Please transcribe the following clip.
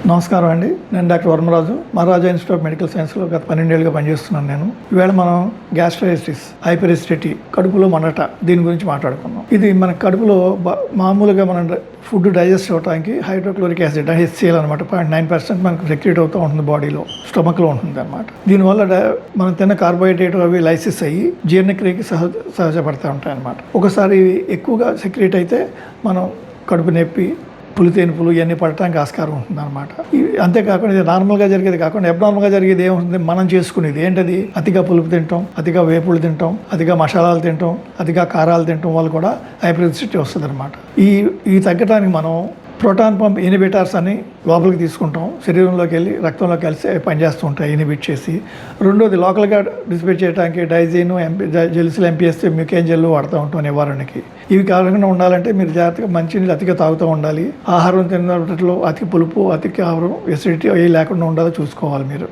నమస్కారం అండి. నేను doctor Varmaraju, Maharaja institute of medical సైన్స్లో గత 12 ఏళ్ళుగా పనిచేస్తున్నాను. నేను ఈవేళ మనం గ్యాస్ట్రైటిస్, హైపర్-ఎసిడిటీ, కడుపులో మండట దీని గురించి మాట్లాడుకున్నాం. ఇది మన కడుపులో మామూలుగా మనం ఫుడ్ డైజెస్ట్ అవ్వడానికి హైడ్రోక్లోరిక్ యాసిడ్ HCl అనమాట 0.9% మనకు సెక్రెట్ అవుతూ ఉంటుంది, బాడీలో స్టమక్లో ఉంటుంది అనమాట. దీనివల్ల మనం తిన్న కార్బోహైడ్రేట్ అవి లైసిస్ అయ్యి జీర్ణక్రియకి సహజపడుతూ ఉంటాయి అన్నమాట. ఒకసారి ఎక్కువగా సెక్రెట్ అయితే మనం కడుపు నొప్పి, పులితేనుపులు ఇవన్నీ పడటానికి ఆస్కారం ఉంటుంది అనమాట. అంతేకాకుండా ఇది నార్మల్గా జరిగేది కాకుండా అబ్నార్మల్గా జరిగేది ఏముంటుంది, మనం చేసుకునేది ఏంటది, అతిగా పులుపు తింటాం, అతిగా వేపులు తింటాం, అతిగా మసాలాలు తింటాం, అతిగా కారాలు తింటాం వల్ల కూడా హైపర్-ఎసిడిటీ వస్తుంది అనమాట. ఈ తగ్గడానికి మనం ప్రోటాన్ పంప్ ఇనిబిటర్స్ అని లోపలికి తీసుకుంటాం, శరీరంలోకి వెళ్ళి రక్తంలోకి కలిసి పనిచేస్తూ ఉంటాయి ఇనిబిట్ చేసి. రెండోది లోకల్గా డిసిపేట్ చేయడానికి డైజిన్, జెలిసిల్, MPS, మ్యూకేన్ జెల్ వాడుతూ ఉంటాం నివారణకి. ఇవి కాకుండా ఉండాలంటే మీరు జాగ్రత్తగా మంచినీళ్ళు అతిగా తాగుతూ ఉండాలి. ఆహారం తిన్నట్లో అతి పులుపు, అతి ఆహారం, ఎసిడిటీ అవి లేకుండా ఉండాలో చూసుకోవాలి మీరు.